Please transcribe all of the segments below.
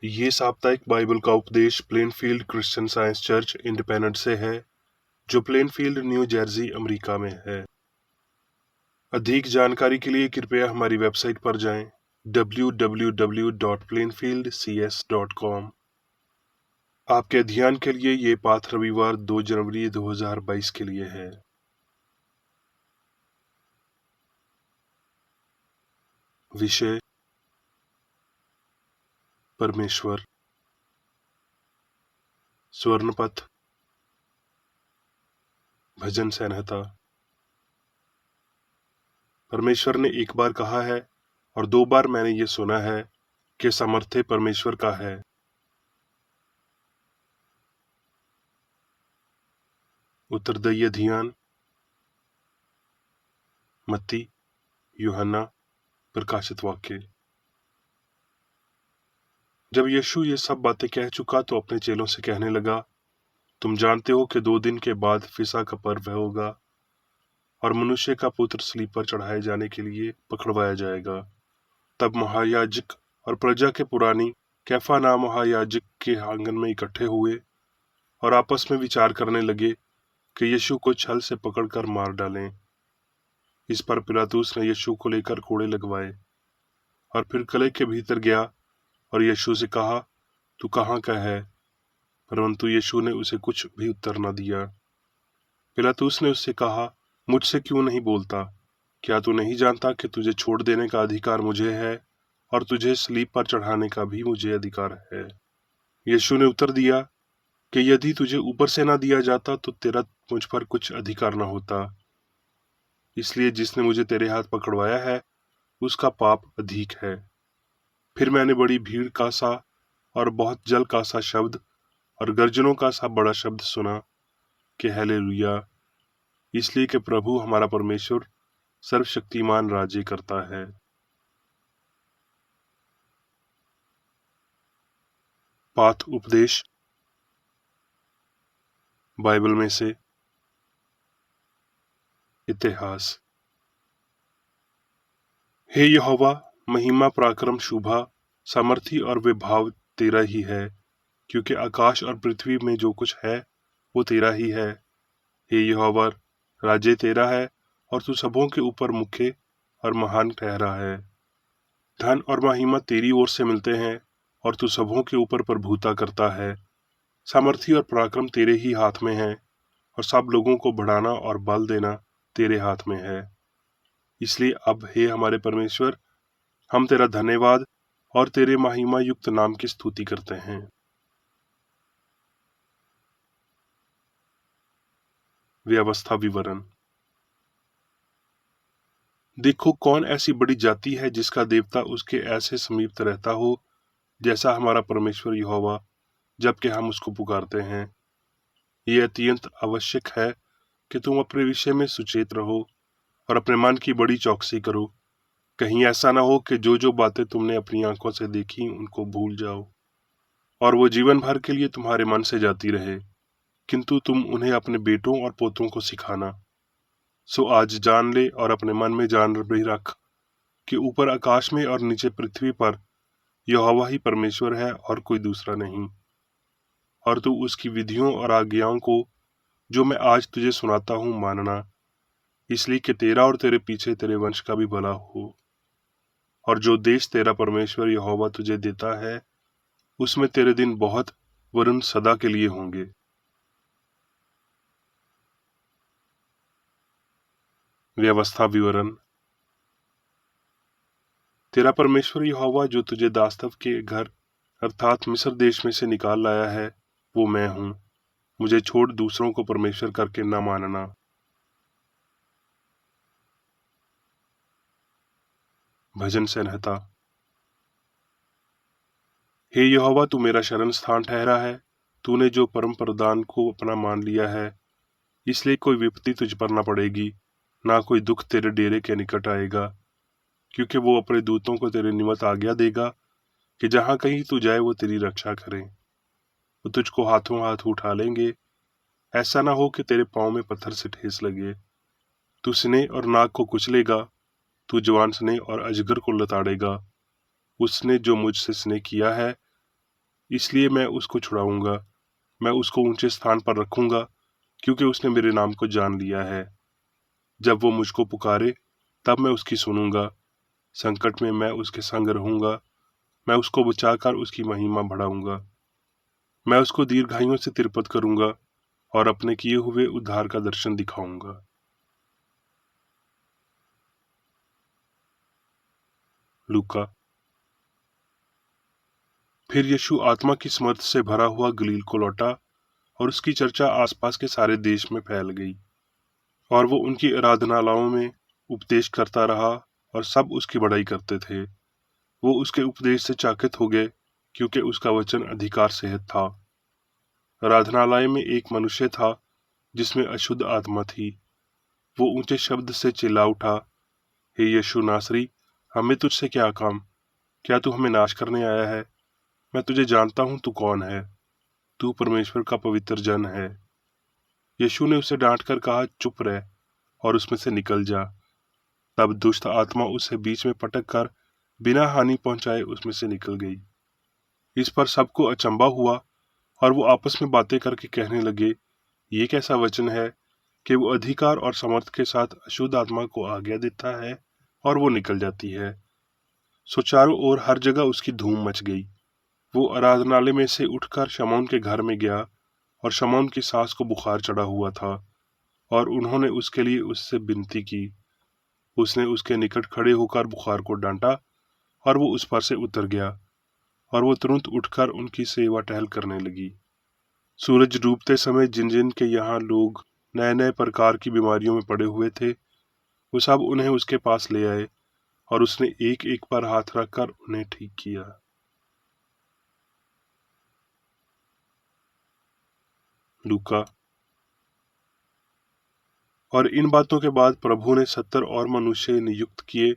ये साप्ताहिक बाइबल का उपदेश Plainfield Christian science church independent से है, जो प्लेनफील्ड, न्यू जर्सी, अमेरिका में है। अधिक जानकारी के लिए कृपया हमारी वेबसाइट पर जाएं www.plainfieldcs.com। आपके अध्ययन के लिए ये पाठ रविवार 2 जनवरी 2022 के लिए है। विषय: परमेश्वर। स्वर्णपथ। भजन संहिता। परमेश्वर ने एक बार कहा है और 2 बार मैंने ये सुना है कि सामर्थ्य परमेश्वर का है। उत्तरदायी अध्ययन: मत्ती, यूहन्ना, प्रकाशित वाक्य। जब यीशु ये सब बातें कह चुका तो अपने चेलों से कहने लगा, तुम जानते हो कि 2 दिन के बाद फिसा का पर्व होगा और मनुष्य का पुत्र सलीब पर चढ़ाए जाने के लिए पकड़वाया जाएगा। तब महायाजक और प्रजा के पुरानी कैफा नाम महायाजक के आंगन में इकट्ठे हुए और आपस में विचार करने लगे कि यीशु को छल से पकड़कर मार डालें। इस पर पिलातुस ने यीशु को लेकर कोड़े लगवाए और फिर किले के भीतर गया और यीशु से कहा, तू कहाँ का है? परंतु यीशु ने उसे कुछ भी उत्तर न दिया। पिलातुस ने उससे कहा, मुझसे क्यों नहीं बोलता? क्या तू नहीं जानता कि तुझे छोड़ देने का अधिकार मुझे है और तुझे सलीब पर चढ़ाने का भी मुझे अधिकार है? यीशु ने उत्तर दिया कि यदि तुझे ऊपर से न दिया जाता तो तेरा मुझ पर कुछ अधिकार न होता। इसलिए जिसने मुझे तेरे हाथ पकड़वाया है उसका पाप अधिक है। फिर मैंने बड़ी भीड़ का सा और बहुत जल का सा शब्द और गर्जनों का सा बड़ा शब्द सुना कि हालेलुया, इसलिए कि प्रभु हमारा परमेश्वर सर्वशक्तिमान राज्य करता है। पाठ उपदेश बाइबल में से। इतिहास। हे यहोवा, महिमा, पराक्रम, शोभा, सामर्थी और विभाव तेरा ही है, क्योंकि आकाश और पृथ्वी में जो कुछ है वो तेरा ही है। हे यहोवा, राज्य तेरा है और तू सबों के ऊपर मुख्य और महान ठहरा है। धन और महिमा तेरी ओर से मिलते हैं और तू सबों के ऊपर प्रभुता करता है। सामर्थी और पराक्रम तेरे ही हाथ में है और सब लोगों को बढ़ाना और बल देना तेरे हाथ में है। इसलिए अब हे हमारे परमेश्वर, हम तेरा धन्यवाद और तेरे महिमा युक्त नाम की स्तुति करते हैं। व्यवस्था विवरण। देखो, कौन ऐसी बड़ी जाति है जिसका देवता उसके ऐसे समीप रहता हो जैसा हमारा परमेश्वर यहोवा, जबकि हम उसको पुकारते हैं। ये अत्यंत आवश्यक है कि तुम अपने विषय में सुचेत रहो और अपने मन की बड़ी चौकसी करो। कहीं ऐसा ना हो कि जो जो बातें तुमने अपनी आंखों से देखी उनको भूल जाओ और वो जीवन भर के लिए तुम्हारे मन से जाती रहे, किंतु तुम उन्हें अपने बेटों और पोतों को सिखाना। सो आज जान ले और अपने मन में जान भी रख कि ऊपर आकाश में और नीचे पृथ्वी पर यहोवा ही परमेश्वर है और कोई दूसरा नहीं। और तू उसकी विधियों और आज्ञाओं को जो मैं आज तुझे सुनाता हूँ मानना, इसलिए कि तेरा और तेरे पीछे तेरे वंश का भी भला हो। और जो देश तेरा परमेश्वर यहोवा तुझे देता है उसमें तेरे दिन बहुत वरन सदा के लिए होंगे। व्यवस्था विवरण। तेरा परमेश्वर यहोवा जो तुझे दास्तव के घर अर्थात मिस्र देश में से निकाल लाया है वो मैं हूँ। मुझे छोड़ दूसरों को परमेश्वर करके न मानना। भजन संहिता। हे यहोवा, तू मेरा शरण स्थान ठहरा है। तूने जो परम प्रधान को अपना मान लिया है, इसलिए कोई विपत्ति तुझ पर न पड़ेगी, ना कोई दुख तेरे डेरे के निकट आएगा, क्योंकि वो अपने दूतों को तेरे निमित्त आज्ञा देगा कि जहां कहीं तू जाए वो तेरी रक्षा करें। वो तुझको हाथों हाथ उठा लेंगे, ऐसा ना हो कि तेरे पांव में पत्थर से ठेस लगे। तू स्नेह और नाग को कुचलेगा, तू जवान स्नेह और अजगर को लताड़ेगा। उसने जो मुझसे स्नेह किया है इसलिए मैं उसको छुड़ाऊंगा। मैं उसको ऊंचे स्थान पर रखूंगा, क्योंकि उसने मेरे नाम को जान लिया है। जब वो मुझको पुकारे, तब मैं उसकी सुनूंगा। संकट में मैं उसके संग रहूंगा। मैं उसको बचाकर उसकी महिमा बढ़ाऊंगा। मैं उसको दीर्घायुओं से तिरपत करूंगा और अपने किए हुए उद्धार का दर्शन दिखाऊंगा। लूका। फिर यीशु आत्मा की समर्थ से भरा हुआ गलील को लौटा, और उसकी चर्चा आसपास के सारे देश में फैल गई। और वो उनकी आराधनालयों में उपदेश करता रहा, और सब उसकी बड़ाई करते थे। वो उसके उपदेश से चकित हो गए, क्योंकि उसका वचन अधिकार सहित था। आराधनालय में एक मनुष्य था जिसमें अशुद्ध आत्मा थी। वो ऊंचे शब्द से चिल्ला उठा, हे यीशु नासरी, हमें तुझसे क्या काम? क्या तू हमें नाश करने आया है? मैं तुझे जानता हूं, तू कौन है। तू परमेश्वर का पवित्र जन है। यीशु ने उसे डांटकर कहा, चुप रह और उसमें से निकल जा। तब दुष्ट आत्मा उसे बीच में पटक कर बिना हानि पहुंचाए उसमें से निकल गई। इस पर सबको अचंभा हुआ, और वो आपस में बातें करके कहने लगे, ये कैसा वचन है कि वो अधिकार और समर्थ के साथ अशुद्ध आत्मा को आज्ञा देता है और वो निकल जाती है। सो चारों ओर हर जगह उसकी धूम मच गई। वो आराधनालय में से उठकर शमौन के घर में गया, और शमौन की सास को बुखार चढ़ा हुआ था, और उन्होंने उसके लिए उससे विनती की। उसने उसके निकट खड़े होकर बुखार को डांटा, और वो उस पर से उतर गया, और वो तुरंत उठकर उनकी सेवा टहल करने लगी। सूरज डूबते समय जिन जिन के यहाँ लोग नए नए प्रकार की बीमारियों में पड़े हुए थे, वो सब उन्हें उसके पास ले आए, और उसने एक एक पर हाथ रखकर उन्हें ठीक किया। लूका। और इन बातों के बाद प्रभु ने 70 और मनुष्य नियुक्त किए,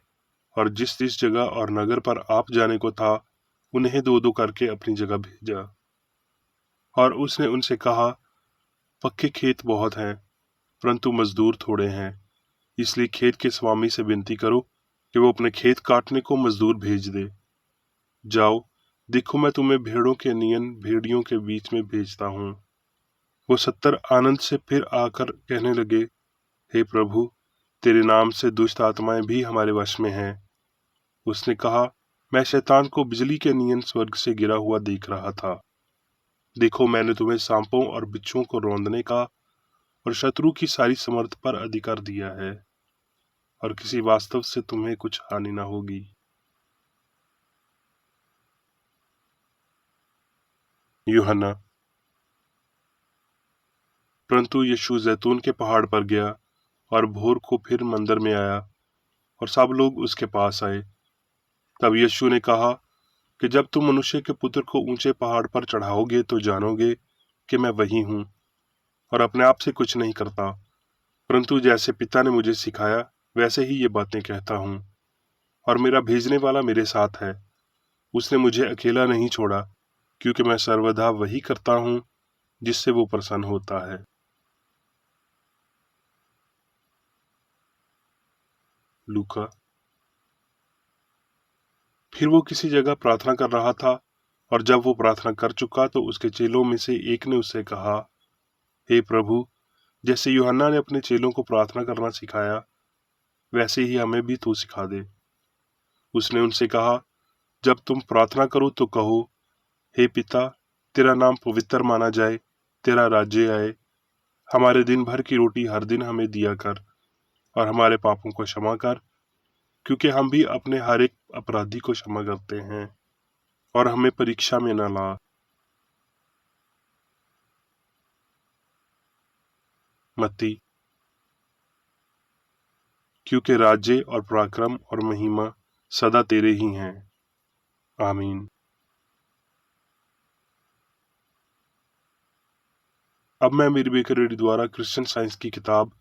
और जिस जिस जगह और नगर पर आप जाने को था, उन्हें दो दो करके अपनी जगह भेजा। और उसने उनसे कहा, पक्के खेत बहुत हैं, परंतु मजदूर थोड़े हैं। इसलिए खेत के स्वामी से विनती करो कि वो अपने खेत काटने को मजदूर भेज दे। जाओ, देखो, मैं तुम्हें भेड़ों के नियन भेड़ियों के बीच में भेजता हूँ। वो 70 आनंद से फिर आकर कहने लगे, हे प्रभु, तेरे नाम से दुष्ट आत्माएं भी हमारे वश में हैं। उसने कहा, मैं शैतान को बिजली के नियन स्वर्ग से गिरा हुआ देख रहा था। देखो, मैंने तुम्हें सांपों और बिच्छुओं को रौंदने का और शत्रु की सारी समर्थ पर अधिकार दिया है, और किसी वास्तव से तुम्हें कुछ हानि न होगी। यूहन्ना। परंतु यीशु जैतून के पहाड़ पर गया, और भोर को फिर मंदिर में आया, और सब लोग उसके पास आए। तब यीशु ने कहा कि जब तुम मनुष्य के पुत्र को ऊंचे पहाड़ पर चढ़ाओगे तो जानोगे कि मैं वही हूँ, और अपने आप से कुछ नहीं करता, परंतु जैसे पिता ने मुझे सिखाया वैसे ही ये बातें कहता हूँ। और मेरा भेजने वाला मेरे साथ है। उसने मुझे अकेला नहीं छोड़ा, क्योंकि मैं सर्वदा वही करता हूँ जिससे वो प्रसन्न होता है। लूका। फिर वो किसी जगह प्रार्थना कर रहा था, और जब वो प्रार्थना कर चुका तो उसके चेलों में से एक ने उससे कहा, हे प्रभु, जैसे यूहन्ना ने अपने चेलों को प्रार्थना करना सिखाया, वैसे ही हमें भी तू सिखा दे। उसने उनसे कहा, जब तुम प्रार्थना करो तो कहो, हे पिता, तेरा नाम पवित्र माना जाए, तेरा राज्य आए। हमारे दिन भर की रोटी हर दिन हमें दिया कर, और हमारे पापों को क्षमा कर, क्योंकि हम भी अपने हर एक अपराधी को क्षमा करते हैं, और हमें परीक्षा में न ला। मत्ती। क्योंकि राज्य और पराक्रम और महिमा सदा तेरे ही हैं। आमीन। अब मैं मेरी बेकर रेड्डी द्वारा क्रिश्चियन साइंस की किताब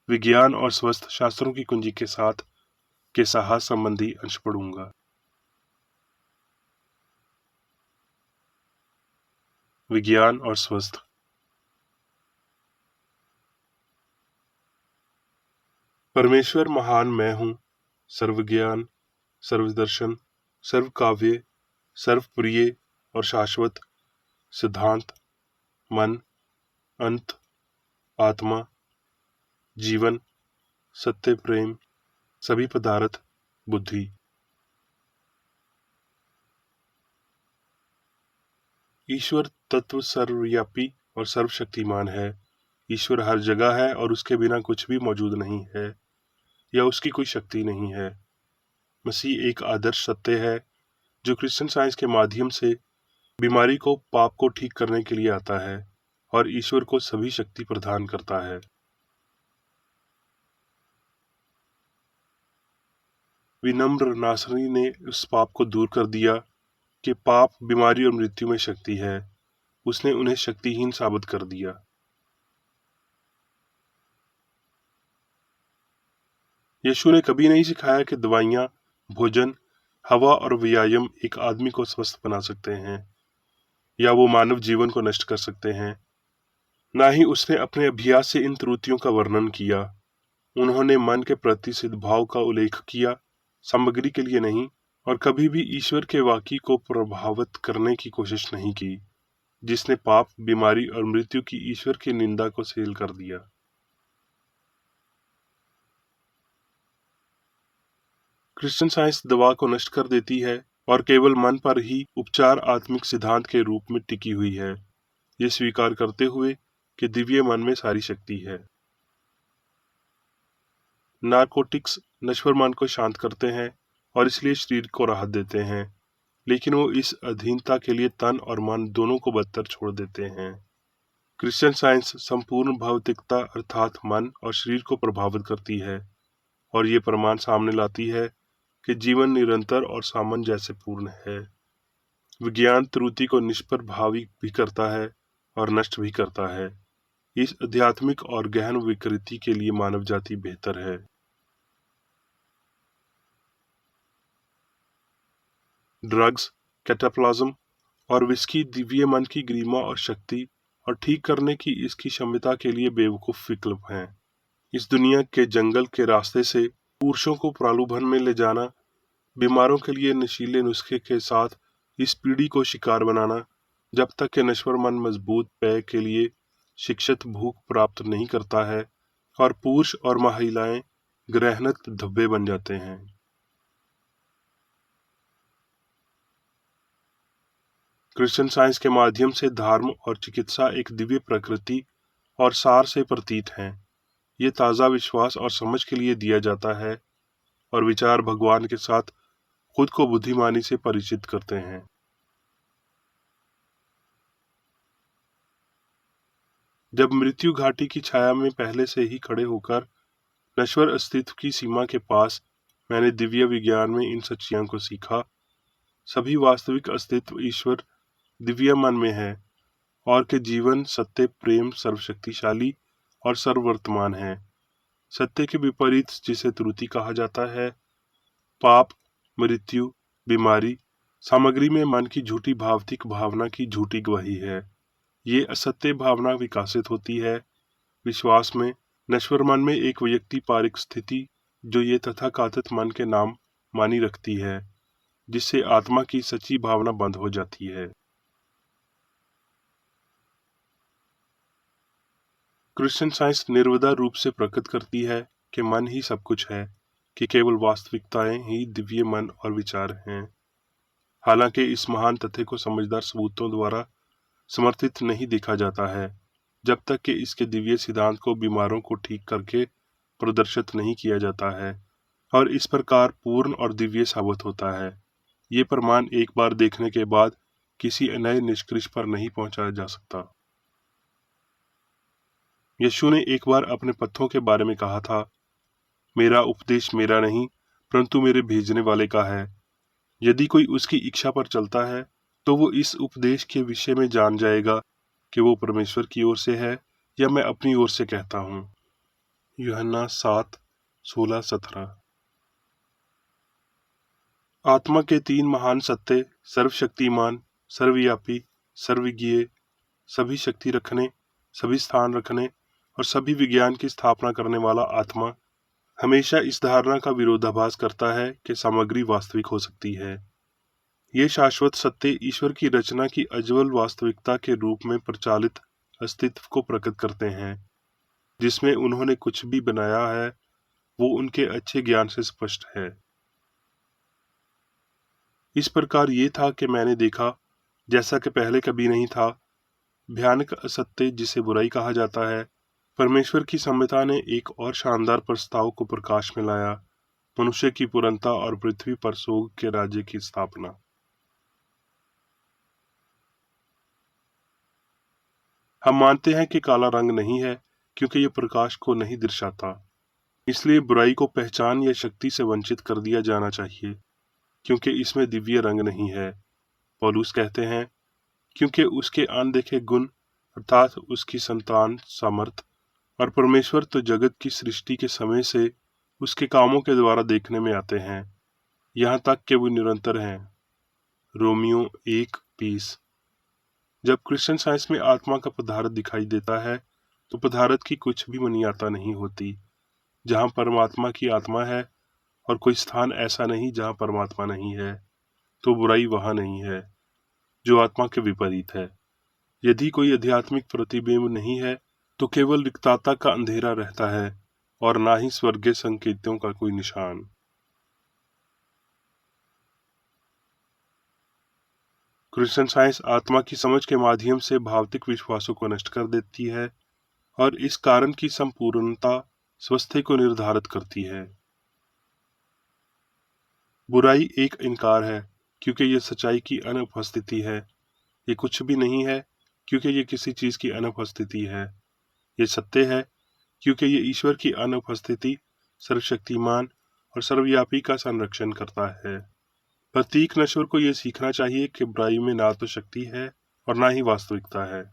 विज्ञान और स्वस्थ शास्त्रों की कुंजी के साथ के साहस संबंधी अंश पढ़ूंगा। विज्ञान और स्वस्थ। परमेश्वर महान मैं हूँ, सर्वज्ञान, सर्वदर्शन, सर्वकाव्य, सर्वप्रिय, और शाश्वत, सिद्धांत, मन, अंत, आत्मा, जीवन, सत्य, प्रेम, सभी पदार्थ, बुद्धि। ईश्वर तत्व सर्वव्यापी और सर्वशक्तिमान है। ईश्वर हर जगह है और उसके बिना कुछ भी मौजूद नहीं है या उसकी कोई शक्ति नहीं है। मसीह एक आदर्श सत्य है जो क्रिश्चियन साइंस के माध्यम से बीमारी को, पाप को ठीक करने के लिए आता है और ईश्वर को सभी शक्ति प्रदान करता है। विनम्र नासरी ने उस पाप को दूर कर दिया कि पाप, बीमारी और मृत्यु में शक्ति है। उसने उन्हें शक्तिहीन साबित कर दिया। यीशु ने कभी नहीं सिखाया कि दवाइयाँ, भोजन, हवा और व्यायाम एक आदमी को स्वस्थ बना सकते हैं या वो मानव जीवन को नष्ट कर सकते हैं। ना ही उसने अपने अभ्यास से इन त्रुटियों का वर्णन किया। उन्होंने मन के प्रति सद्भाव का उल्लेख किया, सामग्री के लिए नहीं, और कभी भी ईश्वर के वाक्य को प्रभावित करने की कोशिश नहीं की, जिसने पाप, बीमारी और मृत्यु की ईश्वर की निंदा को सील कर दिया। क्रिश्चियन साइंस दवा को नष्ट कर देती है और केवल मन पर ही उपचार आत्मिक सिद्धांत के रूप में टिकी हुई है, ये स्वीकार करते हुए कि दिव्य मन में सारी शक्ति है। नारकोटिक्स नश्वर मन को शांत करते हैं और इसलिए शरीर को राहत देते हैं, लेकिन वो इस अधीनता के लिए तन और मन दोनों को बदतर छोड़ देते हैं। क्रिश्चियन साइंस संपूर्ण भौतिकता अर्थात मन और शरीर को प्रभावित करती है और ये प्रमाण सामने लाती है कि जीवन निरंतर और सामंजस्य पूर्ण है। विज्ञान त्रुटि को निष्प्रभावी भी करता है और नष्ट भी करता है। इस आध्यात्मिक और गहन विकृति के लिए मानव जाति बेहतर है। ड्रग्स, कैटाप्लाज्म और विस्की दिव्य मन की गरिमा और शक्ति और ठीक करने की इसकी क्षमता के लिए बेवकूफ विकल्प हैं। इस दुनिया के जंगल के रास्ते से पुरुषों को प्रलोभन में ले जाना, बीमारों के लिए नशीले नुस्खे के साथ इस पीढ़ी को शिकार बनाना, जब तक कि नश्वर मन मजबूत पेय के लिए शिक्षित भूख प्राप्त नहीं करता है और पुरुष और महिलाएं ग्रहणत धब्बे बन जाते हैं। क्रिश्चियन साइंस के माध्यम से धर्म और चिकित्सा एक दिव्य प्रकृति और सार से प्रतीत हैं। ये ताज़ा विश्वास और समझ के लिए दिया जाता है और विचार भगवान के साथ खुद को बुद्धिमानी से परिचित करते हैं। जब मृत्यु घाटी की छाया में पहले से ही खड़े होकर नश्वर अस्तित्व की सीमा के पास मैंने दिव्य विज्ञान में इन सच्चाइयों को सीखा। सभी वास्तविक अस्तित्व ईश्वर दिव्य मन में है और के जीवन, सत्य, प्रेम सर्वशक्तिशाली और सर्ववर्तमान है। सत्य के विपरीत जिसे त्रुटि कहा जाता है, पाप, मृत्यु, बीमारी, सामग्री में मन की झूठी भावतिक भावना की झूठी गवाही है। ये असत्य भावना विकसित होती है विश्वास में, नश्वर मन में एक व्यक्ति पारिक स्थिति जो ये तथाकथित मन के नाम मानी रखती है, जिससे आत्मा की सच्ची भावना बंद हो जाती है। क्रिश्चियन साइंस निर्विवाद रूप से प्रकट करती है कि मन ही सब कुछ है, कि केवल वास्तविकताएं ही दिव्य मन और विचार हैं। हालांकि इस महान तथ्य को समझदार सबूतों द्वारा समर्थित नहीं देखा जाता है, जब तक कि इसके दिव्य सिद्धांत को बीमारों को ठीक करके प्रदर्शित नहीं किया जाता है और इस प्रकार पूर्ण और दिव्य साबित होता है। ये प्रमाण एक बार देखने के बाद किसी नए निष्कर्ष पर नहीं पहुंचाया जा सकता। यीशु ने एक बार अपने पत्थरों के बारे में कहा था, मेरा उपदेश मेरा नहीं परंतु मेरे भेजने वाले का है। यदि कोई उसकी इच्छा पर चलता है तो वो इस उपदेश के विषय में जान जाएगा कि वो परमेश्वर की ओर से है या मैं अपनी ओर से कहता हूँ। यूहन्ना 7:16-17। आत्मा के तीन महान सत्य, सर्वशक्तिमान, सर्वव्यापी, सर्वज्ञ, सभी शक्ति रखने, सभी स्थान रखने और सभी विज्ञान की स्थापना करने वाला आत्मा, हमेशा इस धारणा का विरोधाभास करता है कि सामग्री वास्तविक हो सकती है। ये शाश्वत सत्य ईश्वर की रचना की अज्वल वास्तविकता के रूप में प्रचालित अस्तित्व को प्रकट करते हैं। जिसमें उन्होंने कुछ भी बनाया है वो उनके अच्छे ज्ञान से स्पष्ट है। इस प्रकार ये था कि मैंने देखा, जैसा कि पहले कभी नहीं था, भयानक असत्य जिसे बुराई कहा जाता है। परमेश्वर की संहिता ने एक और शानदार प्रस्ताव को प्रकाश में लाया, मनुष्य की पूर्णता और पृथ्वी पर स्वर्ग के राज्य की स्थापना। हम मानते हैं कि काला रंग नहीं है क्योंकि यह प्रकाश को नहीं दर्शाता, इसलिए बुराई को पहचान या शक्ति से वंचित कर दिया जाना चाहिए क्योंकि इसमें दिव्य रंग नहीं है। पौलुस कहते हैं, क्योंकि उसके अनदेखे गुण अर्थात उसकी संतान सामर्थ और परमेश्वर तो जगत की सृष्टि के समय से उसके कामों के द्वारा देखने में आते हैं, यहाँ तक कि वो निरंतर हैं। रोमियो 1:20। जब क्रिश्चियन साइंस में आत्मा का पदार्थ दिखाई देता है तो पदार्थ की कुछ भी मान्यता नहीं होती। जहाँ परमात्मा की आत्मा है और कोई स्थान ऐसा नहीं जहाँ परमात्मा नहीं है, तो बुराई वहाँ नहीं है, जो आत्मा के विपरीत है। यदि कोई आध्यात्मिक प्रतिबिंब नहीं है तो केवल रिक्तता का अंधेरा रहता है और ना ही स्वर्गीय संकेतों का कोई निशान। क्रिश्चियन साइंस आत्मा की समझ के माध्यम से भौतिक विश्वासों को नष्ट कर देती है और इस कारण की संपूर्णता स्वस्थ्य को निर्धारित करती है। बुराई एक इनकार है क्योंकि यह सच्चाई की अनुपस्थिति है। ये कुछ भी नहीं है क्योंकि ये किसी चीज की अनुपस्थिति है। ये सत्य है क्योंकि ये ईश्वर की अनुपस्थिति सर्वशक्तिमान और सर्वव्यापी का संरक्षण करता है। प्रत्येक नश्वर को यह सीखना चाहिए कि बुराई में ना तो शक्ति है और ना ही वास्तविकता है।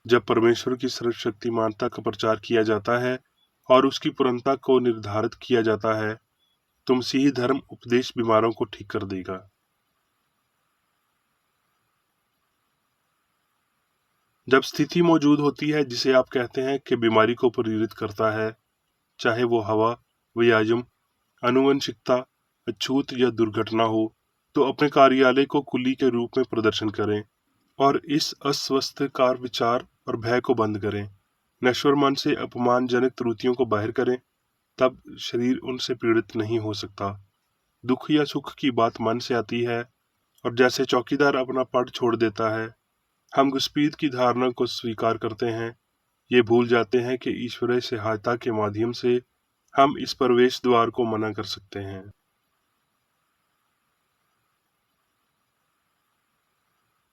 जब परमेश्वर की सर्वशक्तिमानता का प्रचार किया जाता है और उसकी पूर्णता को निर्धारित किया जाता है तो मसीही धर्म उपदेश बीमारों को ठीक कर देगा। जब स्थिति मौजूद होती है जिसे आप कहते हैं कि बीमारी को प्रेरित करता है, चाहे वो हवा, व्यायाम, आनुवंशिकता, अछूत या दुर्घटना हो, तो अपने कार्यालय को कुली के रूप में प्रदर्शन करें और इस अस्वस्थकार विचार और भय को बंद करें। नश्वर मन से अपमानजनक त्रुटियों को बाहर करें, तब शरीर उनसे पीड़ित नहीं हो सकता। दुख या सुख की बात मन से आती है और जैसे चौकीदार अपना पद छोड़ देता है, हम घुसपैठ की धारणा को स्वीकार करते हैं। ये भूल जाते हैं कि ईश्वरीय सहायता के माध्यम से हम इस प्रवेश द्वार को मना कर सकते हैं।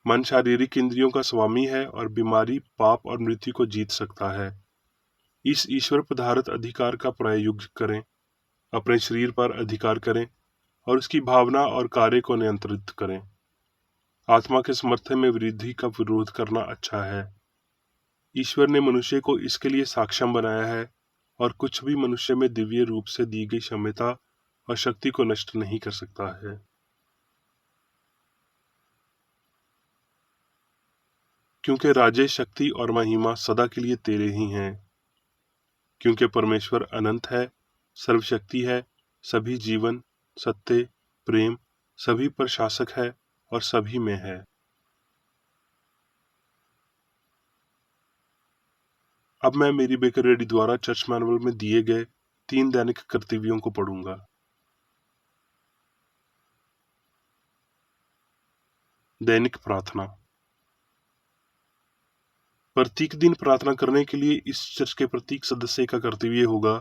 मन शारीरिक इंद्रियों का स्वामी है और बीमारी, पाप और मृत्यु को जीत सकता है। इस ईश्वर पदार्थ अधिकार का प्रयोग करें, अपने शरीर पर अधिकार करें और उसकी भावना और कार्य को नियंत्रित करें। आत्मा के समर्थन में वृद्धि का विरोध करना अच्छा है। ईश्वर ने मनुष्य को इसके लिए सक्षम बनाया है और कुछ भी मनुष्य में दिव्य रूप से दी गई क्षमता और शक्ति को नष्ट नहीं कर सकता है। क्योंकि राज्य, शक्ति और महिमा सदा के लिए तेरे ही हैं। क्योंकि परमेश्वर अनंत है, सर्वशक्ति है, सभी जीवन, सत्य, प्रेम, सभी पर शासक है और सभी में है। अब मैं मेरी बेकर रेड्डी द्वारा चर्च मैनुअल में दिए गए 3 दैनिक कर्तव्यों को पढ़ूंगा। दैनिक प्रार्थना। प्रत्येक दिन प्रार्थना करने के लिए इस चर्च के प्रत्येक सदस्य का कर्तव्य होगा,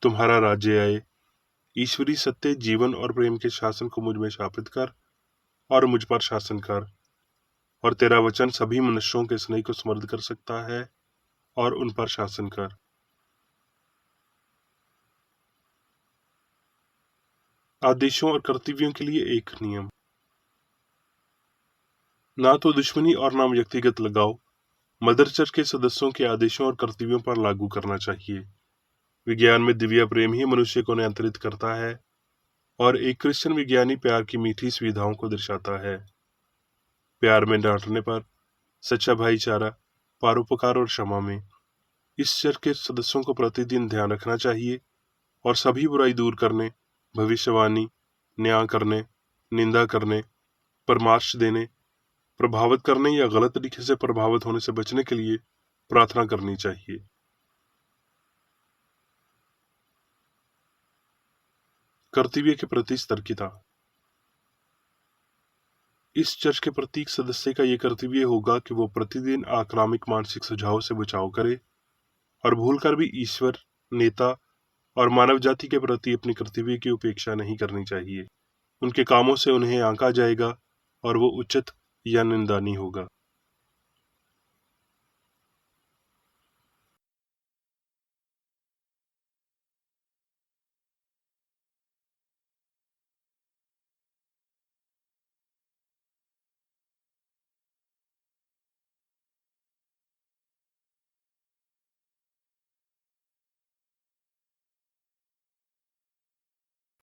तुम्हारा राज्य आए, ईश्वरी सत्य, जीवन और प्रेम के शासन को मुझ में स्थापित कर और मुझ पर शासन कर, और तेरा वचन सभी मनुष्यों के स्नेह को समृद्ध कर सकता है और उन पर शासन कर। आदेशों और कर्तव्यों के लिए एक नियम। ना तो दुश्मनी और ना व्यक्तिगत लगाव मदर चर्च के सदस्यों के आदेशों और कर्तव्यों पर लागू करना चाहिए। विज्ञान में दिव्य प्रेम ही मनुष्य को नियंत्रित करता है और एक क्रिश्चियन विज्ञानी प्यार की मीठी सुविधाओं को दर्शाता है। प्यार में डांटने पर, सच्चा भाईचारा, परोपकार और क्षमा में। इस चर्च के सदस्यों को प्रतिदिन ध्यान रखना चाहिए और सभी बुराई दूर करने, भविष्यवाणी, न्याय करने, निंदा करने, परामर्श देने, प्रभावित करने या गलत तरीके से प्रभावित होने से बचने के लिए प्रार्थना करनी चाहिए। कर्तव्य के प्रति सतर्कता। इस चर्च के प्रत्येक सदस्य का ये कर्तव्य होगा कि वो प्रतिदिन आक्रामक मानसिक सुझाव से बचाव करे और भूलकर भी ईश्वर, नेता और मानव जाति के प्रति अपनी कर्तव्य की उपेक्षा नहीं करनी चाहिए। उनके कामों से उन्हें आंका जाएगा और वो उचित या निंदनीय होगा।